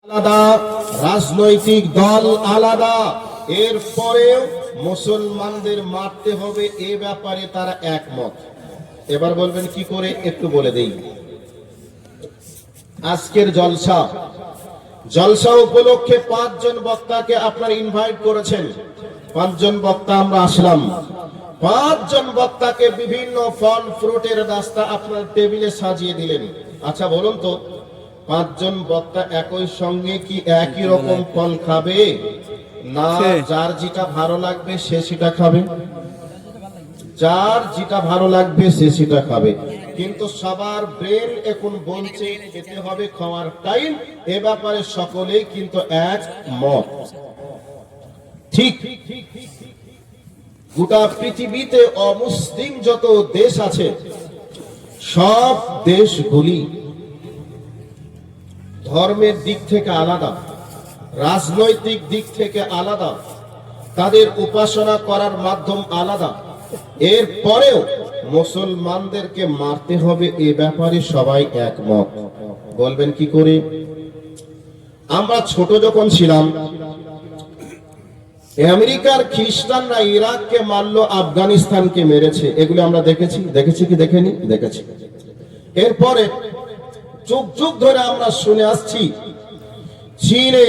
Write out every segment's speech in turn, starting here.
আলাদা, রাজনৈতিক দল আলাদা, এরপরেও মুসলমানদের মারতে হবে এ ব্যাপারে তারা একমত। এবার বলবেন কি করে, একটু বলে দেই। আজকের জলসা উপলক্ষে 5 জন বক্তাকে আপনারা ইনভাইট করেছেন। 5 জন বক্তা আমরা আসলাম। 5 জন বক্তাকে বিভিন্ন ফল ফ্রুটের নাস্তা আপনার টেবিলে সাজিয়ে দিলেন। আচ্ছা বলুন তো, 5 জন বক্তা একই সঙ্গে কি একই রকম ফল খাবে? না, যার যেটা ভালো লাগবে সে সেটা খাবে, যার যেটা ভালো লাগবে সে সেটা খাবে। কিন্তু সবার ব্রেন এখন বলছে খেতে হবে, খাওয়ার টাইম, এ ব্যাপারে সকলেই কিন্তু এক মত। ঠিক গোটা পৃথিবীতে অমুসলিম যত দেশ আছে, সব দেশগুলি ধর্মের দিক থেকে আলাদা, রাজনৈতিক দিক থেকে আলাদা, তাদের উপাসনা করার মাধ্যম আলাদা। এরপরেও মুসলমানদেরকে মারতে হবে এ ব্যাপারে সবাই একমত। বলবেন কি করে? আমরা ছোট যখন ছিলাম, আমেরিকার খ্রিস্টানরা ইরাককে মারলো, আফগানিস্তানকে মেরেছে, এগুলো আমরা দেখেছি কি দেখিনি? দেখেছি। এরপরে যুগ যুগ ধরে আমরা শুনে আসছি চীনে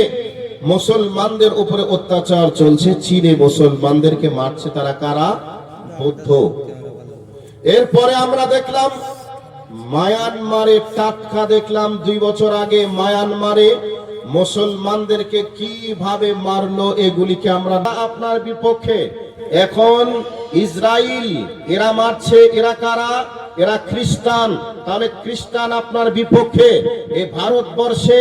মুসলমানদের উপরে অত্যাচার চলছে, চীনে মুসলমানদেরকে মারছে তারা কারা? বৌদ্ধ। এরপরে আমরা দেখলাম মায়ানমারে, টাটকা দেখলাম 2 বছর আগে মায়ানমারে মুসলমানদেরকে কিভাবে মারলো, এগুলিকে আমরা আপনার বিপক্ষে। এখন ইসরায়েল এরা মারছে, এরা কারা? এরা খ্রিস্টান। তাহলে খ্রিস্টান আপনার বিপক্ষে। এই ভারতবর্ষে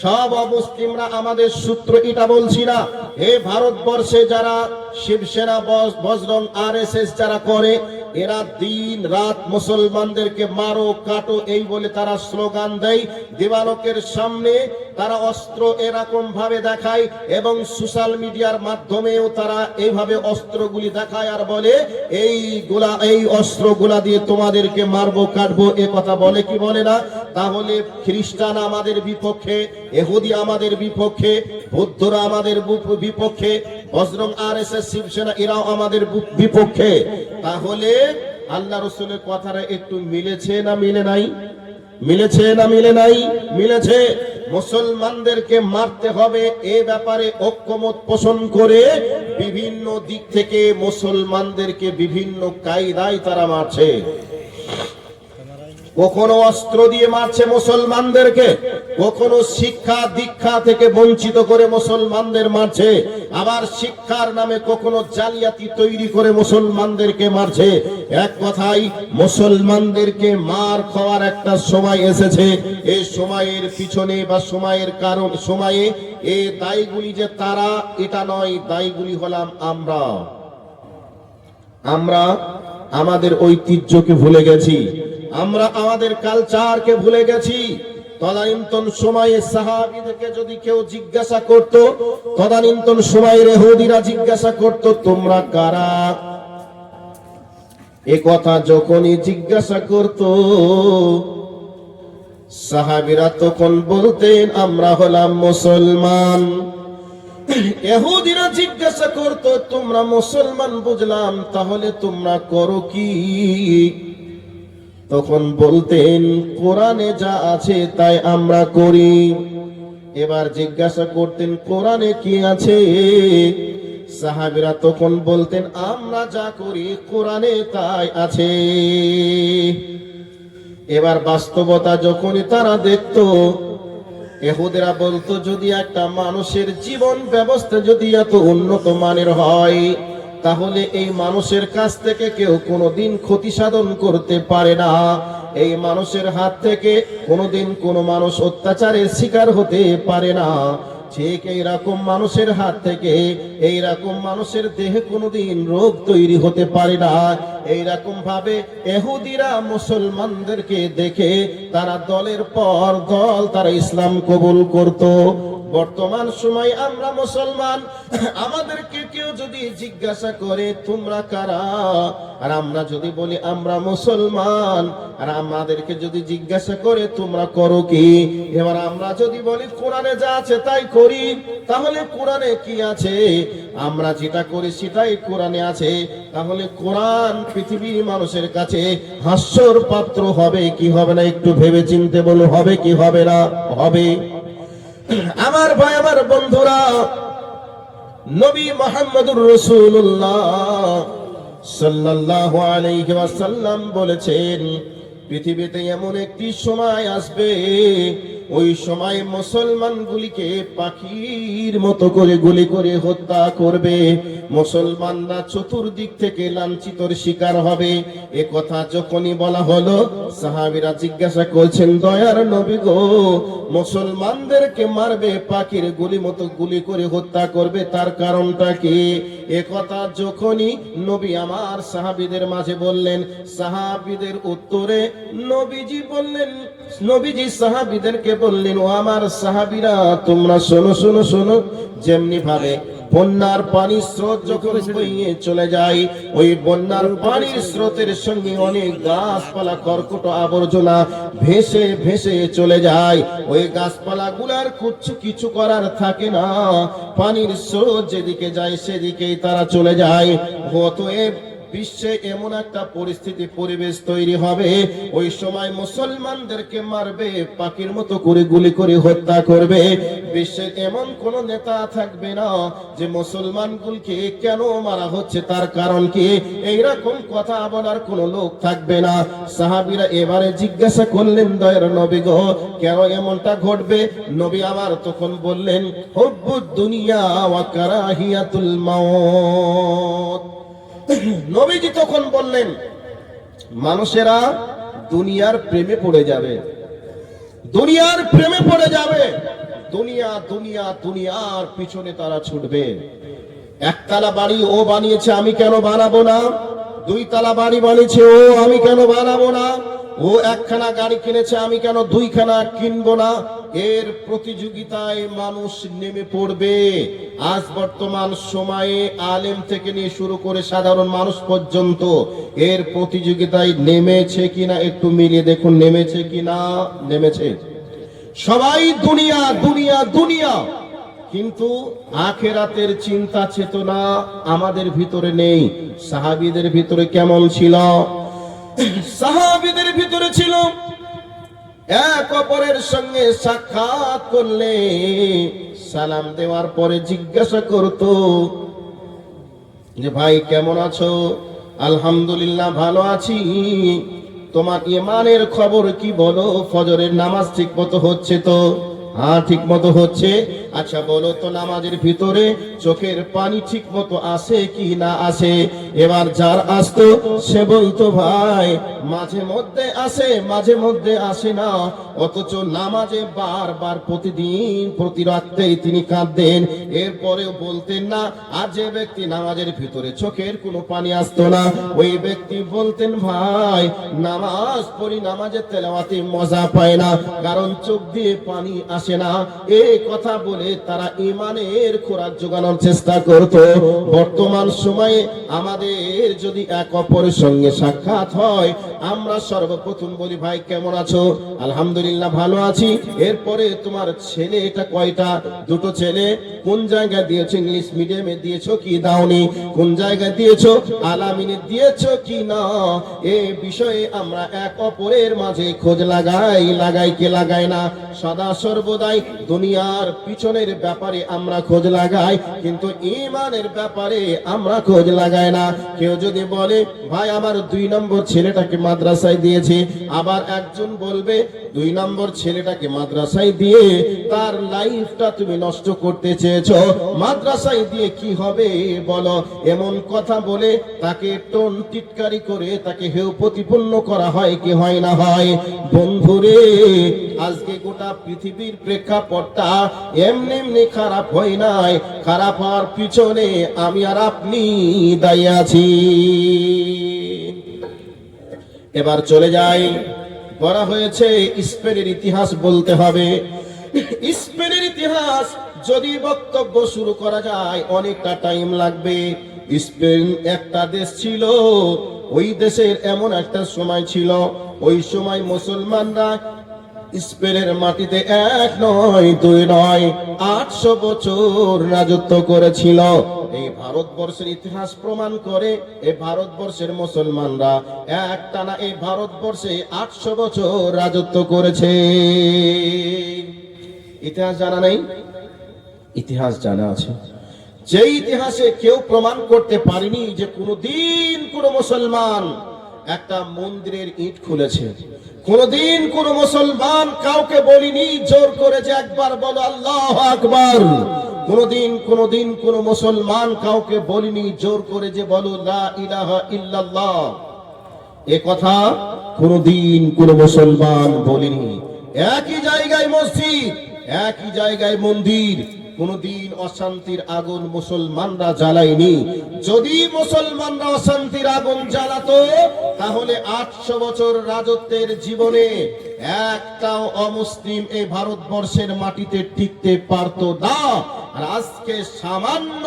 সব অমুসলিমরা আমাদের সূত্র, এটা বলছি না। এই ভারতবর্ষে যারা শিবসেনা, বজরং, RSS যারা করে, এরা দিন রাত মুসলমানদেরকে মারো কাটো এই বলে তারা স্লোগান দেয়, দেওয়ালকের সামনে তারা অস্ত্র এরকম ভাবে দেখায়, এবং সোশ্যাল মিডিয়ার মাধ্যমেও তারা এইভাবে অস্ত্রগুলি দেখায় আর বলে এই অস্ত্রগুলা দিয়ে তোমাদেরকে মারবো কাটবো, এ কথা বলে কি বলে না? তাহলে খ্রিস্টান আমাদের বিপক্ষে, ইহুদি আমাদের বিপক্ষে, বৌদ্ধরা আমাদের বিপক্ষে, বজরং, RSS, শিবসেনা এরাও আমাদের বিপক্ষে। তাহলে আল্লাহ রসুলের কথাটা একটু মিলেছে না মিলে নাই? মিলেছে না মিলে নাই? মিলেছে। মুসলমানদেরকে মারতে হবে এ ব্যাপারে ঐক্যমত পোষণ করে বিভিন্ন দিক থেকে মুসলমানদেরকে বিভিন্ন কায়দায় তারা মারছে। কখনো অস্ত্র দিয়ে মারছে মুসলমানদেরকে, কখনো শিক্ষা দীক্ষা থেকে বঞ্চিত করে মুসলমানদের মারছে, আবার শিক্ষার নামে কখনো জালিয়াতি তৈরি করে মুসলমানদেরকে মারছে। এক কথাই মুসলমানদেরকে মার খাওয়ার একটা সময় এসেছে। এই সময়ের পিছনে বা সময়ের কারণ, সময়ে এই দায়গুলি যে তারা, এটা নয়, দায়গুলি হলাম আমরা আমাদের ঐতিহ্যকে ভুলে গেছি, আমরা আমাদের কালচারকে ভুলে গেছি। তদানীন্তন সময়ে সাহাবীদেরকে যদি কেউ জিজ্ঞাসা করত, তদানীন্তন সময়ে ইহুদিরা জিজ্ঞাসা করত তোমরা কারা, এ কথা যখনই জিজ্ঞাসা করত সাহাবীরা তখন বলতেন আমরা হলাম মুসলমান। ইহুদিরা জিজ্ঞাসা করত তোমরা মুসলমান, বুঝলাম, তাহলে তোমরা করো কি? তখন বলতেন কোরআনে যা আছে তাই আমরা করি। এবার জিজ্ঞাসা করতেন কোরআনে কি আছে? সাহাবীরা তখন বলতেন আমরা যা করি কোরআনে তাই আছে। এবার বাস্তবতা যখনই তারা দেখতো, ইহুদিরা বলতো যদি একটা মানুষের জীবন ব্যবস্থা যদি এত উন্নত মানের হয়, তাহলে এই মানুষের কাছ থেকে কেউ কোনোদিন ক্ষতি সাধন করতে পারে না, এই মানুষের হাত থেকে কোনোদিন কোনো মানুষ অত্যাচারের শিকার হতে পারে না। ঠিক এইরকম মানুষের হাত থেকে, এইরকম মানুষের দেহে কোনোদিন রোগ তৈরি হতে পারে না। এইরকম ভাবে ইহুদিরা মুসলমানদেরকে দেখে তারা দলের পর দল তারা ইসলাম কবুল করত। বর্তমান সময় আমরা মুসলমান, আমাদেরকে কেউ যদি জিজ্ঞাসা করে তোমরা কারা, আর আমরা যদি বলি আমরা মুসলমান, আর আমাদেরকে যদি জিজ্ঞাসা করে তোমরা করো কি, এবার আমরা যদি বলি কোরআনে যা আছে তাই করি, তাহলে কোরআনে কি আছে? আমরা যেটা করি সেটাই কোরআনে আছে। তাহলে কোরআন পৃথিবীর মানুষের কাছে হাস্যর পাত্র হবে কি হবে না? একটু ভেবে চিনতে বলো, হবে কি হবে না? হবে। আমার ভাই, আমার বন্ধুরা, নবী মুহাম্মদুর রাসূলুল্লাহ সাল্লাল্লাহু আলাইহি ওয়াসাল্লাম বলেছেন, পৃথিবীতে এমন একটি সময় আসবে, ওই সময় মুসলমানগুলিকে পাখির মতো করে গুলি করে হত্যা করবে। মুসলমানরা চতুর্দিক থেকে লাঞ্ছিতর শিকার হবে। এ কথা যখনই বলা হলো, সাহাবীরা জিজ্ঞাসা করছেন, দয়ার নবী গো, মুসলমানদেরকে মারবে, পাখির গুলি মতো গুলি করে হত্যা করবে, তার কারণটা কি? এ কথা যখনই নবী আমার সাহাবীদের মাঝে বললেন, সাহাবীদের উত্তরে নবীজি বললেন, নবীজি সাহাবীদেরকে বললেন, ও আমার সাহাবীরা, তোমরা শোনো শোনো শোনো, যেমনি ভাবে বন্যার পানির স্রোত যখন বইয়ে চলে যায়, ওই বন্যার পানির স্রোতের সঙ্গে অনেক গাছপালা, কর্কট আবর্জনা ভেসে ভেসে চলে যায়। ওই গাছপালা গুলার কিছু করার থাকে না, পানির স্রোত যেদিকে যায় সেদিকেই তারা চলে যায়। অতএব বিশ্বে এমন একটা পরিস্থিতি, পরিবেশ তৈরি হবে, ওই সময় মুসলমানদেরকে মারবে, পাখির মতো করে গুলি করে হত্যা করবে। বিশ্বে এমন কোন নেতা থাকবে না যে মুসলমানগুলোকে কেন মারা হচ্ছে, তার কারণ কি, এইরকম কথা বলার কোন লোক থাকবে না। সাহাবীরা এবারে জিজ্ঞাসা করলেন, দয়ার নবী গো, কেন এমনটা ঘটবে? নবী আবার তখন বললেন, হুব্বুদ দুনিয়া ওয়া কারাহিয়াতুল মাউত। নবীজি তখন বললেন, মানুষেরা দুনিয়ার প্রেমে পড়ে যাবে, দুনিয়ার প্রেমে পড়ে যাবে, দুনিয়া দুনিয়া দুনিয়ার পিছনে তারা ছুটবে। একতলা বাড়ি ও বানিয়েছে, আমি কেন বানাবো না? দুই তলা বাড়ি বানিয়েছে ও, আমি কেন বানাবো না? ও একখানা গাড়ি কিনেছে, আমি কেন দুইখানা কিনবো না? এর প্রতিযোগিতায় মানুষ নেমে পড়বে। আজ বর্তমান সময়ে আলেম থেকে নিয়ে শুরু করে সাধারণ মানুষ পর্যন্ত এর প্রতিযোগিতায় নেমেছে কিনা একটু মিলিয়ে দেখুন, নেমেছে কিনা? নেমেছে। সবাই দুনিয়া দুনিয়া দুনিয়া, কিন্তু আখিরাতের চিন্তা চেতনা আমাদের ভিতরে নেই। সাহাবীদের ভিতরে কেমন ছিল? সাহাবীদের ভিতরে ছিল, এক অপরের সঙ্গে সাক্ষাৎ করলে সালাম দেওয়ার পরে জিজ্ঞাসা করতো যে ভাই কেমন আছো? আলহামদুলিল্লাহ ভালো আছি। তোমার ঈমানের খবর কি বলো? ফজরের নামাজ ঠিক মতো হচ্ছে তো? হ্যাঁ ঠিক মতো হচ্ছে। আচ্ছা বলো তো, নামাজের ভিতরে চোখের পানি ঠিক মতো আসে কি না আসে? এবার যার আসতো সে বলতো ভাই মাঝে মধ্যে আসে, মাঝে মধ্যে আসে না। অথচ নামাজে বারবার প্রতিদিন প্রতি রাতেই তিনি কাঁদতেন। এরপরেও বলতেন না। আর যে ব্যক্তি নামাজের ভিতরে চোখের কোনো পানি আসতো না, ওই ব্যক্তি বলতেন ভাই নামাজ পড়ি, নামাজের তেলাওয়াতে মজা পায় না, কারণ চোখ দিয়ে পানি আসে না। এই কথা বলে তারা ঈমানের খোরাক জোগানোর চেষ্টা করত। বর্তমান সময়ে আমাদের যদি এক অপরের সঙ্গে সাক্ষাৎ হয়, আমরা সর্বপ্রথম বলি ভাই কেমন আছো? আলহামদুলিল্লাহ ভালো আছি। এরপরে তোমার ছেলে এটা কয়টা? দুটো ছেলে। কোন জায়গায় দিয়েছো? ইংলিশ মিডিয়ামে দিয়েছো কি দাওনি? কোন জায়গায় দিয়েছো? আলামিনে দিয়েছো কি না? এই বিষয়ে আমরা এক অপরের মাঝে খোঁজ লাগাই কে লাগাই না? সদা সর্বদাই দুনিয়ার পিছনের ব্যাপারে আমরা খোঁজ লাগাই, কিন্তু ঈমানের ব্যাপারে আমরা খোঁজ লাগাই না। কেউ যদি বলে ভাই আমার 2 নম্বর ছেলেটাকে মাদ্রাসায় দিয়েছি, আবার একজন বলবে 2 নম্বর ছেলেটাকে মাদ্রাসায় দিয়ে তার লাইফটা তুমি নষ্ট করতে চেয়েছো, মাদ্রাসায় দিয়ে কি হবে বলো? এমন কথা বলে তাকে টোন টিটকারি করে তাকে হেয় প্রতিপন্ন করা হয় কি হয় না হয়? বন্ধুরে, আজকে গোটা পৃথিবীর প্রেক্ষাপটটা এমনি খারাপ হয় নাই, খারাপ হওয়ার পিছনে আমি আর আপনি দায়ী আছি। এবার চলে যাই, বলা হয়েছে স্পেনের ইতিহাস বলতে হবে। স্পেনের ইতিহাস যদি বক্তব্য শুরু করা যায় অনেকটা টাইম লাগবে। স্পেন একটা দেশ ছিল, ওই দেশের এমন একটা সময় ছিল, ওই সময় মুসলমানরা স্পেনের মাটিতে এক নয় দুই নয় 800 বছর রাজত্ব করেছিল। এই ভারতবর্ষের ইতিহাস প্রমাণ করে এই ভারতবর্ষের মুসলমানরা একটানা এই ভারতবর্ষে 800 বছর রাজত্ব করেছে। ইতিহাস জানা নেই? ইতিহাস জানা আছে। যে ইতিহাসে কেউ প্রমাণ করতে পারেনি যে কোনদিন কোন মুসলমান একটা মন্দিরের ইট খুলেছে, কোনদিন কোন মুসলমান কাউকে বলিনি জোর করে যে একবার বলো আল্লাহু আকবার, কোনদিন কোন মুসলমান কাউকে বলিনি জোর করে যে বলো লা ইলাহা ইল্লাল্লাহ। এ কথা কোনদিন কোন মুসলমান বলিনি। একই জায়গায় মসজিদ, একই জায়গায় মন্দির, কোনদিন অশান্তির আগুন মুসলমানরা জ্বালায়নি। যদি মুসলমানরা অশান্তির আগুন জ্বালাতো তাহলে 800 বছর রাজত্বের জীবনে একটাও অমুসলিম এই ভারতবর্ষের মাটিতে টিকতে পারতো না। আর আজকে সামান্য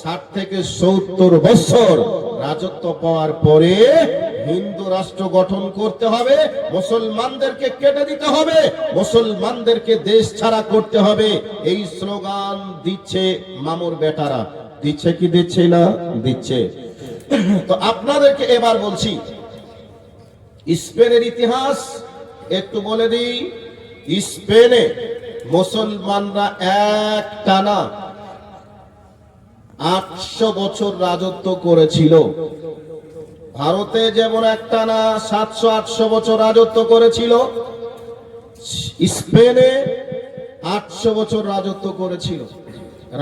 60 থেকে 70 বছর রাজত্ব পাওয়ার পরে হিন্দু রাষ্ট্র গঠন করতে হবে, মুসলমানদেরকে কেটে দিতে হবে, মুসলমানদেরকে দেশ ছাড়া করতে হবে, এই স্লোগান দিচ্ছে মামুর বেটারা। দিচ্ছে কি দিচ্ছে না? দিচ্ছে। তো আপনাদেরকে এবার বলছি স্পেনের ইতিহাস একটু বলে দিই। স্পেনে মুসলমানরা একটানা 800 বছর রাজত্ব করেছিল। ভারতে যেমন একটানা 700-800 বছর রাজত্ব করেছিল, স্পেনে 800 বছর রাজত্ব করেছিল।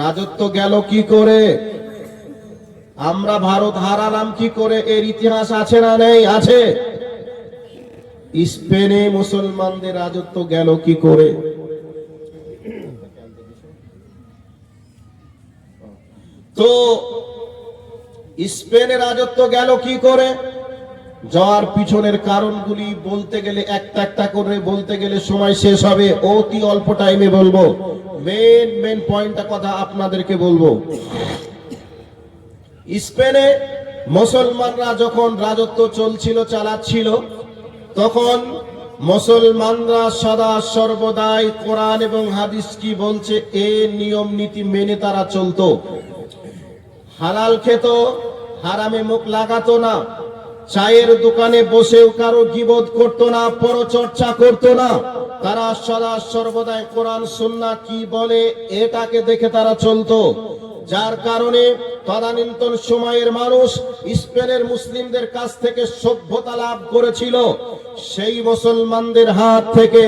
রাজত্ব গেল কি করে? আমরা ভারত হারালাম কি করে? এর ইতিহাস আছে না নেই? আছে। স্পেনে মুসলমানদের রাজত্ব গেল কি করে? তো স্পেনে রাজত্ব গেল কি করে? যাওয়ার পিছনের কারণগুলি বলতে গেলে একটা একটা করে বলতে গেলে সময় শেষ হবে, অতি অল্প টাইমে বলবো। মেন পয়েন্টটা কথা আপনাদেরকে বলবো। স্পেনে মুসলমানরা যখন রাজত্ব চলছিল, চালাচ্ছিল, তখন মুসলমানরা সদা সর্বদাই কোরআন এবং হাদিস কি বলছে এ নিয়ম নীতি মেনে তারা চলতো। হালাল খেত, হারামে মুখ লাগাতো না, চায়ের দোকানে বসেও কারো গীবত করতো না, পরচর্চা করতো না। তারা সদা সর্বদাই কোরআন সুন্নাহ কি বলে এটাকে দেখে তারা চলতো। যার কারণে তদানীন্তন সময়ের মানুষ স্পেনের মুসলিমদের কাছ থেকে সভ্যতা লাভ করেছিল। সেই মুসলমানদের হাত থেকে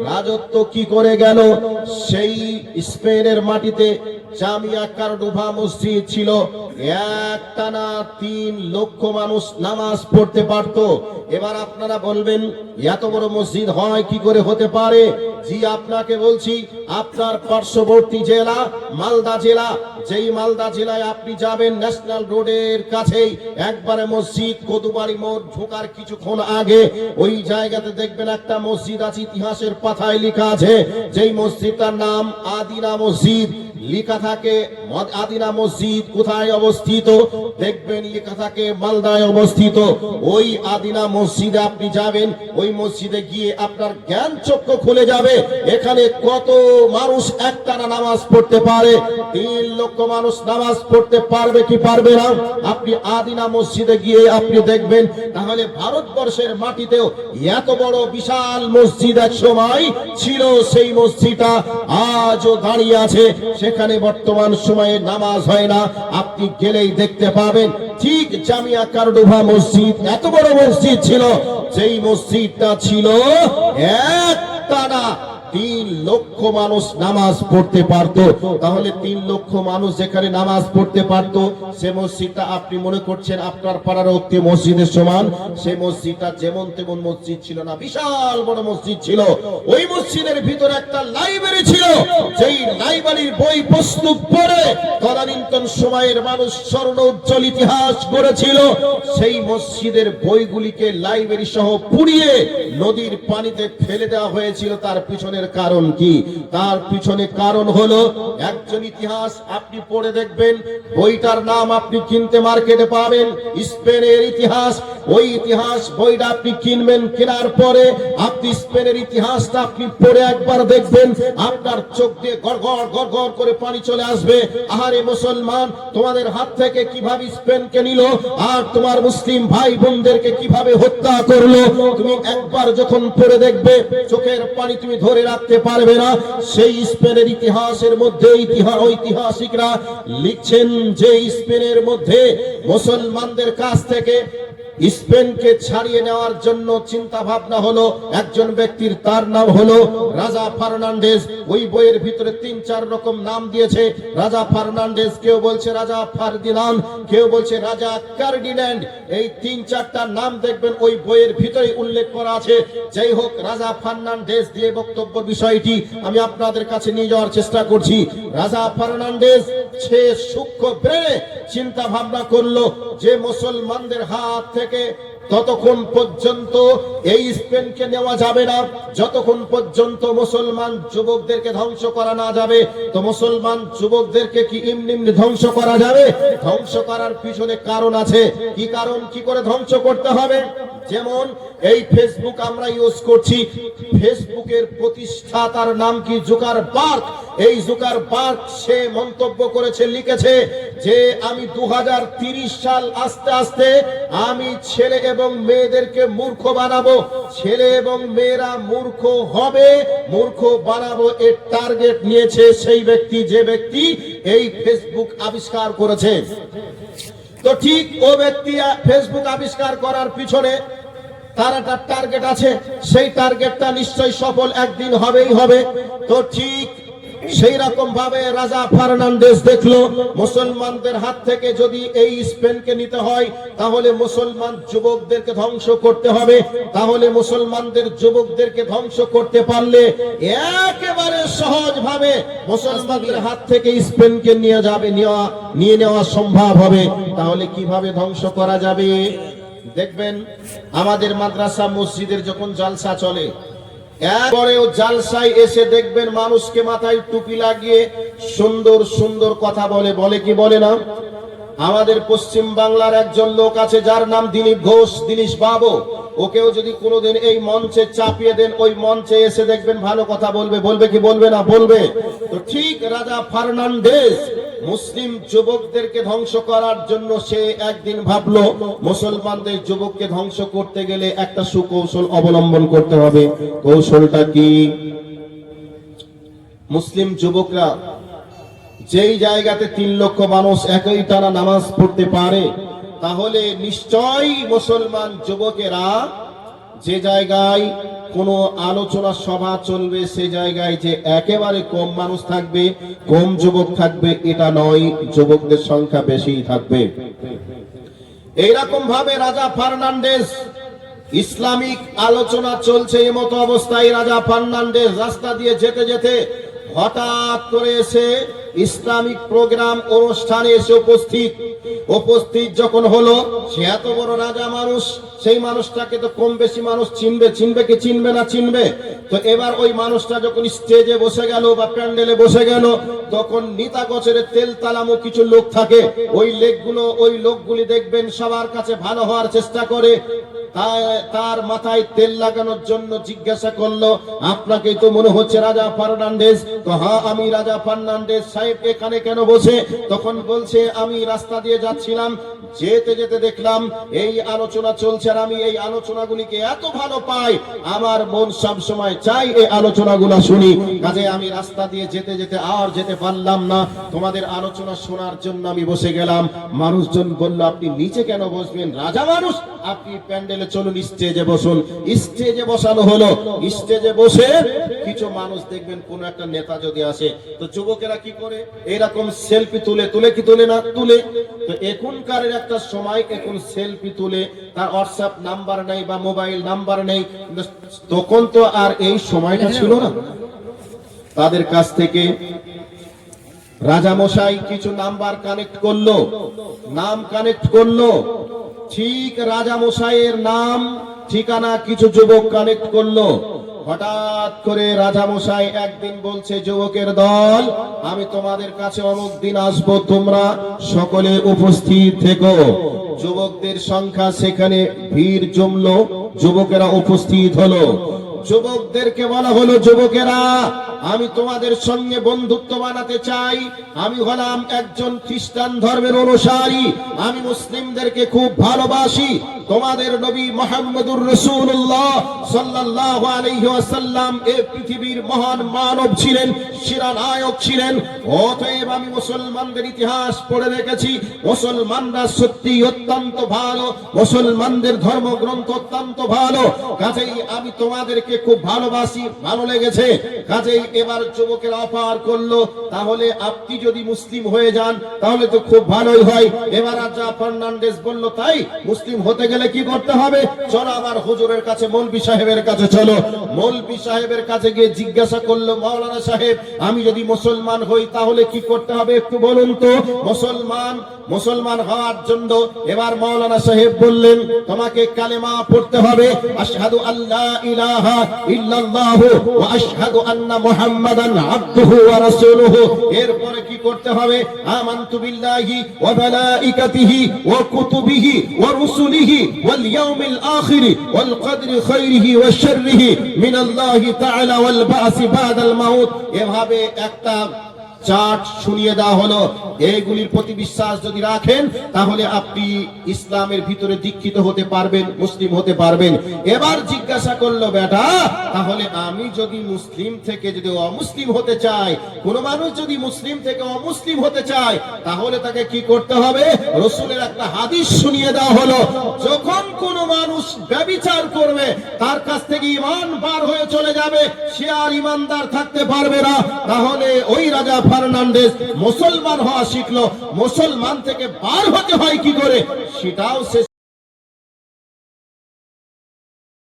রাজত্ব কি করে গেল? সেই স্পেনের মাটিতে জামিয়া কারডোভা মসজিদ ছিল, একটানা 3 লক্ষ মানুষ নামাজ পড়তে পারত। এবার আপনারা বলবেন এত বড় মসজিদ হয় কি করে, হতে পারে? জি আপনাকে বলছি, আপনার পার্শ্ববর্তী জেলা মালদা জেলা, যেই মালদা জেলায় আপনি যাবেন ন্যাশনাল রোডের কাছেই একবারে মসজিদ কদুবাড়ি মোড় ঢোকার কিছুক্ষণ আগে ওই জায়গাতে দেখবেন একটা মসজিদ আছে, ইতিহাসের পাতায় লেখা আছে, যেই মসজিদটার নাম আদিনা মসজিদ লেখা থাকে। আদিনা মসজিদ কোথায় অবস্থিত? দেখবেন লেখা থাকে মালদায় অবস্থিত। ওই আদিনা মসজিদে আপনি যাবেন, ওই মসজিদে গিয়ে আপনার জ্ঞান চক্ষু খুলে যাবে। এখানে কত মানুষ একটানা নামাজ পড়তে পারে? 3 লক্ষ মানুষ নামাজ পড়তে পারবে কি পারবে না? আপনি আদিনা মসজিদে গিয়ে আপনি দেখবেন। তাহলে ভারতবর্ষের মাটিতেও এত বড় বিশাল মসজিদ এক সময় ছিল, সেই মসজিদটা আজও দাঁড়িয়ে আছে। সেখানে বর্তমান সময়ে নামাজ হয় না, আপনি গেলেই দেখতে পাবেন। ঠিক জামিয়া কারডোভা মসজিদ এত বড় মসজিদ ছিল, যেই মসজিদটা ছিল একটানা 3 লক্ষ মানুষ নামাজ পড়তে পারত। তাহলে 3 লক্ষ মানুষ যেখানে নামাজ পড়তে পারত, সে মসজিদটা আপনি মনে করছেন আপনার পাড়ার একটি মসজিদের সমান? সে মসজিদটা যেমন তেমন মসজিদ ছিল না, বিশাল বড় মসজিদ ছিল। ওই মসজিদের ভিতরে একটা লাইব্রেরি ছিল, যেই লাইব্রেরির বই পুস্তক পড়ে তদানীন্তন সময়ের মানুষ স্বর্ণ উজ্জ্বল ইতিহাস গড়েছিল, সেই মসজিদের বইগুলিকে লাইব্রেরি সহ পুড়িয়ে নদীর পানিতে ফেলে দেওয়া হয়েছিল। তার পিছনের কারণ কি? তার পিছনে কারণ হলো একজন ইতিহাস আপনি পড়ে দেখবেন, বইটার নাম আপনি কিনতে মার্কেটে পাবেন, স্পেনের ইতিহাস। ওই ইতিহাস বইটা আপনি কিনবেন, কেনার পরে আপনি স্পেনের ইতিহাসটা আপনি পড়ে একবার দেখবেন, আপনার চোখ দিয়ে গড়গড় গড়গড় করে পানি চলে আসবে। আহারে মুসলমান, তোমাদের হাত থেকে কিভাবে স্পেনকে নিল, আর তোমার মুসলিম ভাই বোনদেরকে কিভাবে হত্যা করলো, তুমি একবার যখন পড়ে দেখবে চোখের পানি তুমি ধরে রাখতে পারবে না। সেই স্পেনের ইতিহাসের মধ্যে ঐতিহাসিকরা লিখছেন যে স্পেনের মধ্যে মুসলমানদের কাছ থেকে স্পেনকে ছাড়িয়ে নেওয়ার জন্য চিন্তা ভাবনা হলো একজন ব্যক্তির, তার নাম হলো রাজা ফার্নান্ডেজ। ওই বইয়ের ভিতরে ৩-৪ রকম নাম দিয়েছে। রাজা ফার্নান্ডেজ, কেউ বলছে রাজা ফার্দিনান্দ, কেউ বলছে রাজা কার্ডিন্যান্ড। এই ৩-৪টা নাম দেখবেন ওই বইয়ের ভিতরে উল্লেখ করা আছে। যাই হোক, রাজা ফার্নান্ডেজ দিয়ে বক্তব্য বিষয়টি আমি আপনাদের কাছে নিয়ে যাওয়ার চেষ্টা করছি। রাজা ফার্নান্ডেজ সে সূক্ষ্ম ব্রেনে চিন্তা ভাবনা করলো যে মুসলমানদের হাত থেকে ততক্ষণ পর্যন্ত এই স্পেনকে নেওয়া যাবে না যতক্ষণ পর্যন্ত মুসলমান যুবকদেরকে ধ্বংস করা না যাবে। তো মুসলমান যুবকদেরকে কি এমনি ধ্বংস করা যাবে? ধ্বংস করার পিছনে কারণ আছে। কি কারণ? কি করে ধ্বংস করতে হবে? যেমন এই ফেসবুক আমরা ইউজ করছি, ফেসবুকের প্রতিষ্ঠাতার নাম কি? জুকারবার্গ। এই জুকারবার্গ সে মন্তব্য করেছে, লিখেছে যে আমি 2030 সাল আস্তে আস্তে আমি ছেলে এবং মেয়েদেরকে মূর্খ বানাবো, ছেলে এবং মেয়েরা মূর্খ হবে, মূর্খ বানাবো। এর টার্গেট নিয়েছে সেই ব্যক্তি যে ব্যক্তি এই ফেসবুক আবিষ্কার করেছে। তো ঠিক ও ব্যক্তি ফেসবুক আবিষ্কার করার পিছনে তার একটা টার্গেট আছে, সেই টার্গেটটা নিশ্চয়ই সফল একদিন হবেই হবে। তো ঠিক সেই রকম ভাবে রাজা ফার্নান্ডেজ দেখলো মুসলমানদের হাত থেকে যদি এই স্পেনকে নিতে হয় তাহলে মুসলমান যুবকদেরকে ধ্বংস করতে হবে। তাহলে মুসলমানদের যুবকদেরকে ধ্বংস করতে পারলে একেবারে সহজ ভাবে মুসলমানদের হাত থেকে স্পেনকে নিয়ে নেওয়া সম্ভব হবে। তাহলে কিভাবে ধ্বংস করা যাবে? দেখবেন আমাদের মাদ্রাসা মসজিদের যখন জালসা চলে, এরপরেও জালসায় এসে দেখবেন মানুষকে মাথায় টুপি লাগিয়ে সুন্দর সুন্দর কথা বলে কি বলে না? আমাদের পশ্চিম বাংলার একজন লোক আছে যার নাম দিলীপ ঘোষ, দিলীপ বাবু। ওকেও যদি কোনোদিন এই মঞ্চে চাপিয়ে দেন, ওই মঞ্চে এসে দেখবেন ভালো কথা বলবে কি বলবে না? বলবে। তো ঠিক রাজা ফার্নান্ডেজ মুসলিম যুবকদেরকে ধ্বংস করার জন্য সে একদিন ভাবলো মুসলমানদের যুবককে ধ্বংস করতে গেলে একটা সুকৌশল অবলম্বন করতে হবে। কৌশলটা কি? মুসলিম যুবকরা যেই জায়গাতে 3 লক্ষ মানুষ একই টানা নামাজ পড়তে পারে, তাহলে নিশ্চয়ই মুসলমান যুবকেরা যে জায়গায় কোনো আলোচনা সভা চলবে সে জায়গায় যে একেবারে কম মানুষ থাকবে, কম যুবক থাকবে এটা নয়, যুবকদের সংখ্যা বেশি থাকবে। এইরকম ভাবে রাজা ফার্নান্ডেজ ইসলামিক আলোচনা চলছে, এমতো অবস্থায় রাজা ফার্নান্ডেজ রাস্তা দিয়ে যেতে যেতে হঠাৎ করে এসে ইসলামিক প্রোগ্রাম অনুষ্ঠানে এসে উপস্থিত যখন হলো, সে এত বড় রাজা মানুষ, সেই মানুষটাকে তো কম বেশি মানুষ চিনবে কি চিনবে না? চিনবে। তো এবার ওই মানুষটা যখন স্টেজে বসে গেল বা প্যান্ডেলে বসে গেল, তখন নিতা গোছের তেল তালামো কিছু লোক থাকে, ওই লোকগুলি দেখবেন সবার কাছে ভালো হওয়ার চেষ্টা করে। তার মাথায় তেল লাগানোর জন্য জিজ্ঞাসা করলো, আপনাকেই তো মনে হচ্ছে রাজা ফার্নান্ডেজ। তো হ্যাঁ, আমি রাজা ফার্নান্ডেজ সাহেব। এখানে কেন বসে? তখন বলছে আমি রাস্তা দিয়ে যাচ্ছিলাম, যেতে যেতে দেখলাম এই আলোচনা চলছে, আর আমি এই আলোচনাগুলিকে এত ভালো পাই, আমার মন সব সময় চাই এই আলোচনাগুলো শুনি। কাজে আমি রাস্তা দিয়ে যেতে যেতে আর যেতে পারলাম না, তোমাদের আলোচনা শোনার জন্য আমি বসে গেলাম। মানুষজন বলল, আপনি নিচে কেন বসবেন? রাজা মানুষ, আপনি প্যান্ডেলে চলুন, স্টেজে বসুন। স্টেজে বসানো হলো। স্টেজে বসে কিছু মানুষ দেখবেন, কোন একটা নেতা যদি আসে, তো যুবকেরা কি করে? এরকম সেলফি তুলে কি তুলে না? তুলে। তো এখনকার একটা সময়, এখন সেলফি তুলে, তার হোয়াটসঅ্যাপ নাম্বার নেই বা মোবাইল নাম্বার নেই। তখন তো আর এই সময়টা ছিল না। তাদের কাছ থেকে রাজা মশাই কিছু নাম্বার কানেক্ট করলো, নাম কানেক্ট করলো, ঠিক রাজা মশাইয়ের নাম ঠিকানা কিছু যুবক কানেক্ট করলো। হঠাৎ করে রাজা মশাই একদিন বলছে, যুবকের দল, আমি তোমাদের কাছে অমুক দিন আসবো, তোমরা সকলে উপস্থিত থেকো। যুবকদের সংখ্যা সেখানে ভিড় জমলো, যুবকেরা উপস্থিত হলো। যুবকদেরকে বলা হলো, যুবকেরা, আমি তোমাদের সঙ্গে বন্ধুত্ব বানাতে চাই। আমি হলাম একজন খ্রিস্টান ধর্মের অনুসারী, আমি মুসলিমদেরকে খুব ভালোবাসি। তোমাদের নবী মুহাম্মদুর রাসূলুল্লাহ সাল্লাল্লাহু আলাইহি ওয়াসাল্লাম এই পৃথিবীর মহান মানব ছিলেন, শিরানায়ক ছিলেন। অতএব আমি মুসলমানদের ইতিহাস পড়ে রেখেছি, মুসলমানরা সত্যি অত্যন্ত ভালো, মুসলমানদের ধর্মগ্রন্থ অত্যন্ত ভালো। কাজেই আমি তোমাদেরকে খুব ভালোবাসি, ভালো লেগেছে। কাজেই এবার যুবকের অফার করলো, তাহলে আপনি যদি মুসলিম হয়ে যান তাহলে তো খুব ভালোই হয়। এবার রাজা ফার্নান্ডেজ বলল, তাই মুসলিম হতে গেলে কি করতে হবে? চলো আমার হুজুরের কাছে, মৌলভী সাহেবের কাছে চলো। মৌলভী সাহেবের কাছে গিয়ে জিজ্ঞাসা করলো, মাওলানা সাহেব, আমি যদি মুসলমান হই তাহলে কি করতে হবে একটু বলুন তো। মুসলমান হওয়ার জন্য এবার মাওলানা সাহেব বললেন, তোমাকে কালেমা পড়তে হবে, আশহাদু আল্লা ইলাহা ইল্লাল্লাহু ওয়া আশহাদু আন্না মুহাম্মাদান আবদুহু ওয়া রাসূলুহু। এরপরে কি করতে হবে? আমানতু বিল্লাহি ওয়া মালাইকাতিহি ওয়া কুতুবিহি ওয়া রুসুলিহি ওয়াল ইয়াউমিল আখির ওয়াল কদরি খাইরিহি ওয়া শাররিহি মিনাল্লাহি তাআলা ওয়াল বা'সি বাদাল মাউত। এভাবে একটা চার্ট শুনিয়ে দেওয়া হলো। এইগুলির প্রতি বিশ্বাস যদি রাখেন তাহলে আপনি ইসলামের ভিতরে দীক্ষিত হতে পারবেন, মুসলিম হতে পারবেন। এবার জিজ্ঞাসা করলো, বেটা, তাহলে আমি যদি মুসলিম থেকে যদি অমুসলিম হতে চাই, কোন মানুষ যদি মুসলিম থেকে অমুসলিম হতে চায়, তাহলে তাকে কি করতে হবে? রাসূলের একটা হাদিস শুনিয়ে দেওয়া হলো, যখন কোন মানুষ ব্যভিচার করবে তার কাছ থেকে ঈমান বার হয়ে চলে যাবে, সে আর ঈমানদার থাকতে পারবে না। তাহলে ওই রাজা ফার্নান্ডেজ মুসলমান হওয়া শিখলো, মুসলমান থেকে বার হতে হয় কি করে সেটাও সে